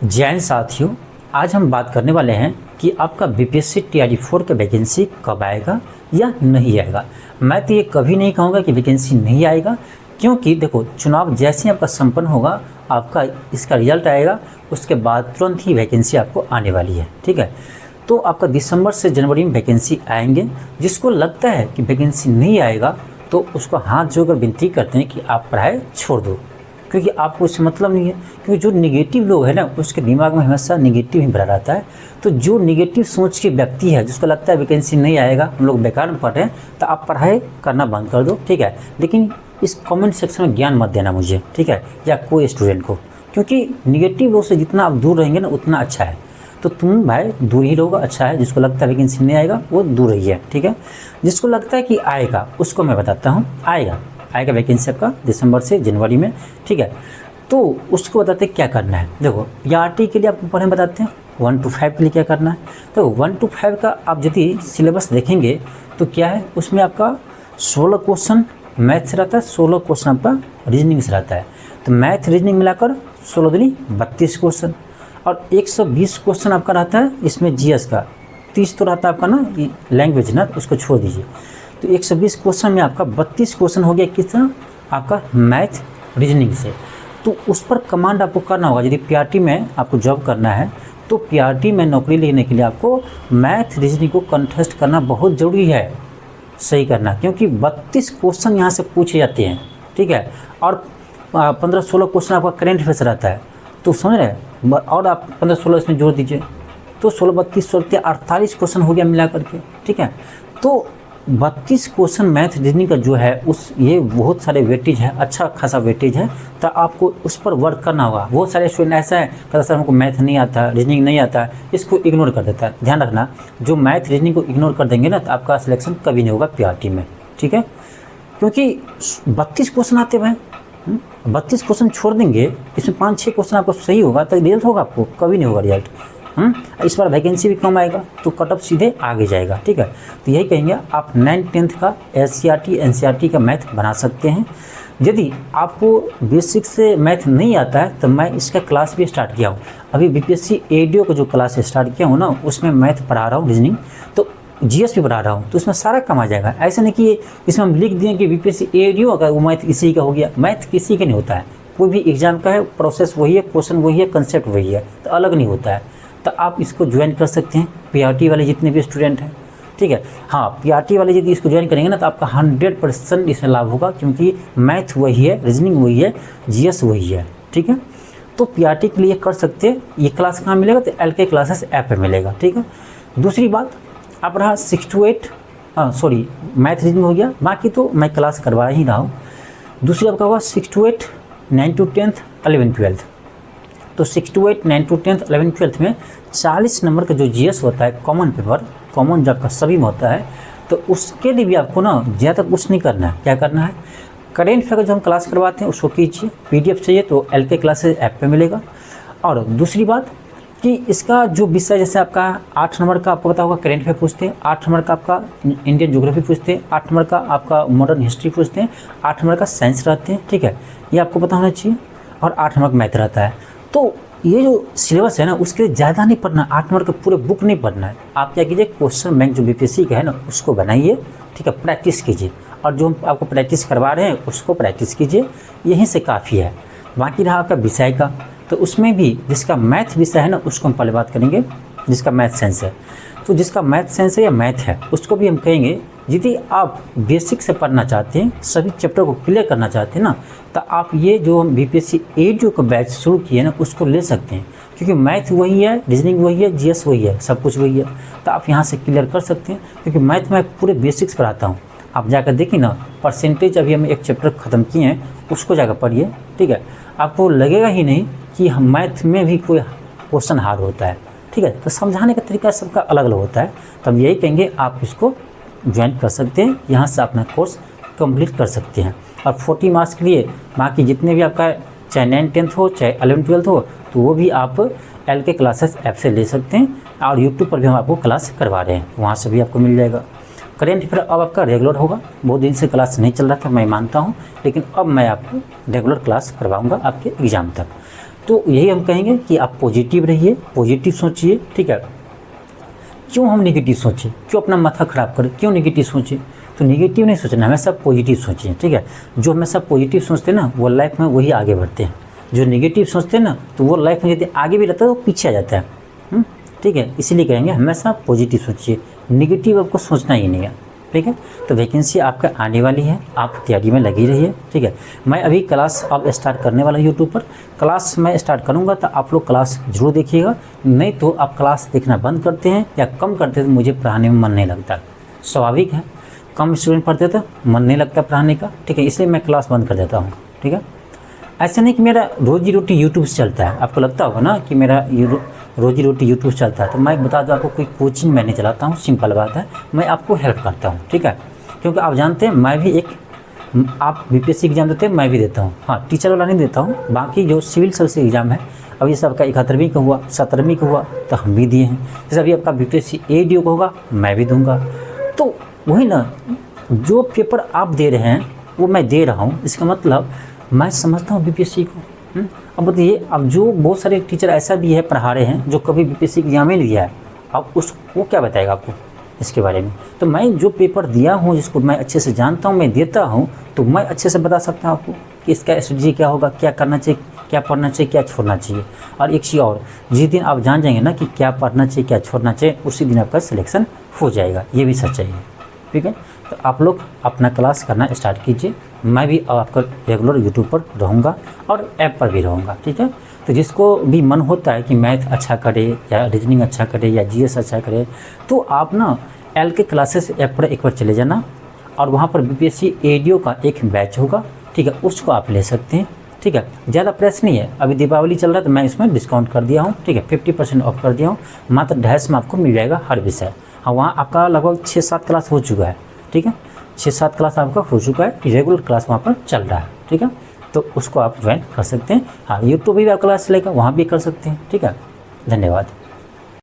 जैन साथियों, आज हम बात करने वाले हैं कि आपका बीपीएससी टीआरई 4 का वैकेंसी कब आएगा या नहीं आएगा। मैं तो ये कभी नहीं कहूँगा कि वैकेंसी नहीं आएगा, क्योंकि देखो चुनाव जैसे ही आपका संपन्न होगा, आपका इसका रिजल्ट आएगा, उसके बाद तुरंत ही वैकेंसी आपको आने वाली है। ठीक है, तो आपका दिसंबर से जनवरी में वैकेंसी आएंगे। जिसको लगता है कि वैकेंसी नहीं आएगा तो उसको हाथ जोड़कर विनती करते हैं कि आप पढ़ाई छोड़ दो, क्योंकि आपको उससे मतलब नहीं है। क्योंकि जो निगेटिव लोग हैं ना, उसके दिमाग में हमेशा निगेटिव ही भरा रहता है। तो जो निगेटिव सोच के व्यक्ति है, जिसको लगता है वैकेंसी नहीं आएगा, हम लोग बेकार में पढ़ रहे हैं, तो आप पढ़ाई करना बंद कर दो। ठीक है, लेकिन इस कमेंट सेक्शन में ज्ञान मत देना मुझे, ठीक है, या कोई स्टूडेंट को, क्योंकि निगेटिव लोग से जितना आप दूर रहेंगे ना उतना अच्छा है। तो तुम भाई दूर ही रहोगा, अच्छा है। जिसको लगता है वैकेंसी नहीं आएगा वो दूर ही है। ठीक है, जिसको लगता है कि आएगा उसको मैं बताता हूँ, आएगा वैकेंसी आपका दिसंबर से जनवरी में। ठीक है, तो उसको बताते हैं क्या करना है। देखो पीआरटी के लिए आपको पढ़ने बताते हैं 1 to 5 के लिए क्या करना है। तो 1 to 5 का आप यदि सिलेबस देखेंगे तो क्या है, उसमें आपका 16 क्वेश्चन मैथ से रहता है, 16 क्वेश्चन आपका रीजनिंग से रहता है। तो मैथ रीजनिंग मिलाकर 16 दूनी 32 क्वेश्चन, और 120 क्वेश्चन आपका रहता है इसमें जीएस का। 30 तो रहता है आपका ना लैंग्वेज ना, तो उसको छोड़ दीजिए। तो 120 क्वेश्चन में आपका 32 क्वेश्चन हो गया किस तरह, आपका मैथ रीजनिंग से। तो उस पर कमांड आपको करना होगा। यदि पीआरटी में आपको जॉब करना है तो पीआरटी में नौकरी लेने के लिए आपको मैथ रीजनिंग को कंटेस्ट करना बहुत ज़रूरी है, सही करना, क्योंकि 32 क्वेश्चन यहाँ से पूछे जाते हैं। ठीक है, और 15-16 क्वेश्चन आपका करेंट अफेयर्स रहता है। तो समझ रहे हैं, और आप 15-16 इसमें जोड़ दीजिए तो 16-32 48 क्वेश्चन हो गया मिला करके। ठीक है, तो 32 क्वेश्चन मैथ रीजनिंग का जो है ये बहुत सारे वेटेज है, अच्छा खासा वेटेज है। तो आपको उस पर वर्क करना होगा। बहुत सारे स्टूडेंट ऐसा है कहता सर हमको मैथ नहीं आता, रीजनिंग नहीं आता, इसको इग्नोर कर देता है। ध्यान रखना, जो मैथ रीजनिंग को इग्नोर कर देंगे ना तो आपका सिलेक्शन कभी नहीं होगा पीआरटी में। ठीक है, क्योंकि 32 क्वेश्चन आते भाई, 32 क्वेश्चन छोड़ देंगे, इसमें 5-6 क्वेश्चन आपको सही होगा तो रिजल्ट होगा, आपको कभी नहीं होगा रिजल्ट। इस बार वैकेंसी भी कम आएगा तो कट ऑफ सीधे आगे जाएगा। ठीक है, तो यही कहेंगे आप 9th-10th का एससीईआरटी एनसीईआरटी का मैथ बना सकते हैं। यदि आपको बेसिक से मैथ नहीं आता है तो मैं इसका क्लास भी स्टार्ट किया हूँ। अभी बीपीएससी एडीओ का जो क्लास स्टार्ट किया हूँ ना, उसमें मैथ पढ़ा रहा हूँ, रीजनिंग, तो जीएस भी पढ़ा रहा हूँ। तो इसमें सारा कम आ जाएगा। ऐसा नहीं कि इसमें हम लिख दिए कि बीपीएससी एडीओ का वो मैथ इसी का हो गया। मैथ किसी का नहीं होता है, कोई भी एग्जाम का है, प्रोसेस वही है, क्वेश्चन वही है, कंसेप्ट वही है, तो अलग नहीं होता है। तो आप इसको ज्वाइन कर सकते हैं, पीआरटी वाले जितने भी स्टूडेंट हैं। ठीक है, हाँ, पीआरटी वाले यदि इसको ज्वाइन करेंगे ना तो आपका 100% इसमें लाभ होगा, क्योंकि मैथ वही है, रीजनिंग वही है, जीएस वही है। ठीक है, तो पीआरटी के लिए कर सकते हैं। ये क्लास कहाँ मिलेगा, तो एलके क्लासेस ऐप पे मिलेगा। ठीक है, दूसरी बात आप रहा 6 to 8, मैथ रीजनिंग हो गया, बाकी तो मैं क्लास करवा ही रहा हूँ। दूसरी आपका होगा 6 to 8, 9 to 10th, 11th-12th। तो 6 to 8, 9 to 10th, 11th-12th में 40 नंबर का जो जीएस होता है, कॉमन पेपर, कॉमन जो आपका सभी में होता है, तो उसके लिए भी आपको ना ज़्यादा कुछ नहीं करना है। क्या करना है, करेंट अफेयर जो हम क्लास करवाते हैं उसको कीजिए। पीडीएफ चाहिए तो एलके क्लासेस ऐप पे मिलेगा। और दूसरी बात कि इसका जो विषय, जैसे आपका 8 नंबर का आपको पता होगा करेंट अफेयर पूछते हैं, 8 नंबर का आपका इंडियन ज्योग्राफी पूछते हैं, 8 नंबर का आपका मॉडर्न हिस्ट्री पूछते हैं, 8 नंबर का साइंस रहते हैं। ठीक है, ये आपको पता होना चाहिए, और 8 नंबर का मैथ रहता है। तो ये जो सिलेबस है ना, उसके लिए ज़्यादा नहीं पढ़ना, 8 नंबर का पूरे बुक नहीं पढ़ना है। आप क्या कीजिए, क्वेश्चन बैंक जो बीपीएससी का है ना उसको बनाइए। ठीक है, प्रैक्टिस कीजिए, और जो हम आपको प्रैक्टिस करवा रहे हैं उसको प्रैक्टिस कीजिए, यहीं से काफ़ी है। बाकी रहा आपका विषय का, तो उसमें भी जिसका मैथ विषय है ना उसको हम पहले बात करेंगे, जिसका मैथ साइंस है। तो जिसका मैथ साइंस है या मैथ है उसको भी हम कहेंगे। यदि आप बेसिक से पढ़ना चाहते हैं, सभी चैप्टर को क्लियर करना चाहते हैं ना, तो आप ये जो हम बीपीएससी एडीओ का बैच शुरू किए ना उसको ले सकते हैं, क्योंकि मैथ वही है, रीजनिंग वही है, जीएस वही है, सब कुछ वही है। तो आप यहाँ से क्लियर कर सकते हैं, क्योंकि मैथ में पूरे बेसिक्स पढ़ाता हूँ। आप जाकर देखिए ना, परसेंटेज अभी हम एक चैप्टर ख़त्म किए हैं, उसको जाकर पढ़िए। ठीक है, आपको लगेगा ही नहीं कि हम मैथ में भी कोई क्वेश्चन हार्ड होता है। ठीक है, तो समझाने का तरीका सबका अलग अलग होता है। तो हम यही कहेंगे आप इसको ज्वाइन कर सकते हैं, यहाँ से अपना कोर्स कंप्लीट कर सकते हैं। और 40 मार्क्स के लिए बाकी जितने भी आपका चाहे 9th-10th हो, चाहे 11th-12th हो, तो वो भी आप एलके क्लासेस ऐप से ले सकते हैं। और यूट्यूब पर भी हम आपको क्लास करवा रहे हैं, वहाँ से भी आपको मिल जाएगा। करेंट अफेयर अब आपका रेगुलर होगा, बहुत दिन से क्लास नहीं चल रहा था मैं मानता हूँ, लेकिन अब मैं आपको रेगुलर क्लास करवाऊँगा आपके एग्ज़ाम तक। तो यही हम कहेंगे कि आप पॉजिटिव रहिए, पॉजिटिव सोचिए, ठीक है। क्यों हम नेगेटिव सोचें, क्यों अपना माथा ख़राब करें, क्यों नेगेटिव सोचें? तो नेगेटिव नहीं सोचना, हमेशा पॉजिटिव सोचिए, ठीक है। जो हमेशा पॉजिटिव सोचते हैं ना वो लाइफ में वही आगे बढ़ते हैं। जो नेगेटिव सोचते हैं ना तो वो लाइफ में यदि आगे भी रहता है तो पीछे आ जाता है, ठीक है। इसीलिए कहेंगे हमेशा पॉजिटिव सोचिए, नेगेटिव आपको सोचना ही नहीं है, ठीक है। तो वैकेंसी आपका आने वाली है, आप तैयारी में लगी रहिए, ठीक है। मैं अभी क्लास अब स्टार्ट करने वाला हूँ यूट्यूब पर। क्लास मैं स्टार्ट करूँगा तो आप लोग क्लास जरूर देखिएगा, नहीं तो आप क्लास देखना बंद करते हैं या कम करते हैं तो मुझे पढ़ाने में मन नहीं लगता, स्वाभाविक है। कम स्टूडेंट पढ़ते तो मन नहीं लगता पढ़ाने का, ठीक है, इसलिए मैं क्लास बंद कर देता हूँ, ठीक है। ऐसा नहीं कि मेरा रोजी रोटी यूट्यूब से चलता है, आपको लगता होगा ना कि मेरा रोजी रोटी यूट्यूब से चलता है, तो मैं बता दूँ आपको, कोई कोचिंग मैं नहीं चलाता हूँ, सिंपल बात है, मैं आपको हेल्प करता हूँ, ठीक है। क्योंकि आप जानते हैं मैं भी आप बीपीएससी एग्जाम देते हैं, मैं भी देता हूँ, हाँ टीचर वाला नहीं देता हूँ, बाकी जो सिविल सर्विस एग्जाम है अब ये सबका 71वीं का हुआ, 17वीं का हुआ तो हम भी दिए हैं। जैसे अभी आपका बीपीएससी एडीओ का होगा मैं भी दूंगा। तो वही ना, जो पेपर आप दे रहे हैं वो मैं दे रहा हूँ, इसका मतलब मैं समझता हूँ बीपीएससी को। अब बताइए, अब जो बहुत सारे टीचर ऐसा भी है पढ़ा रहे हैं जो कभी बीपीएससी एग्जाम ही नहीं दिया है, अब वो क्या बताएगा आपको इसके बारे में? तो मैं जो पेपर दिया हूँ, जिसको मैं अच्छे से जानता हूँ, मैं देता हूँ, तो मैं अच्छे से बता सकता हूँ आपको कि इसका स्ट्रेटजी क्या होगा, क्या करना चाहिए, क्या पढ़ना चाहिए, क्या छोड़ना चाहिए। और एक चीज़ और, जिस दिन आप जान जाएंगे ना कि क्या पढ़ना चाहिए, क्या छोड़ना चाहिए, उसी दिन आपका सिलेक्शन हो जाएगा, ये भी सच्चाई है, ठीक है। तो आप लोग अपना क्लास करना स्टार्ट कीजिए, मैं भी आपका रेगुलर यूट्यूब पर रहूँगा और ऐप पर भी रहूँगा, ठीक है। तो जिसको भी मन होता है कि मैथ अच्छा करे या रीजनिंग अच्छा करे या जीएस अच्छा करे, तो आप ना LK क्लासेस ऐप पर एक बार चले जाना, और वहाँ पर बीपीएससी एडीओ का एक बैच होगा, ठीक है, उसको आप ले सकते हैं, ठीक है। ज़्यादा प्राइस नहीं है, अभी दीपावली चल रहा है तो मैं इसमें डिस्काउंट कर दिया हूँ, ठीक है, 50% ऑफ कर दिया हूँ, मात्र 250 में आपको मिल जाएगा हर विषय। हाँ, वहाँ आपका लगभग 6-7 क्लास हो चुका है, ठीक है, 6-7 क्लास आपका हो चुका है, रेगुलर क्लास वहाँ पर चल रहा है, ठीक है। तो उसको आप ज्वाइन कर सकते हैं। हाँ, यूट्यूब भी आप क्लास चलेगा, वहाँ भी कर सकते हैं, ठीक है। धन्यवाद।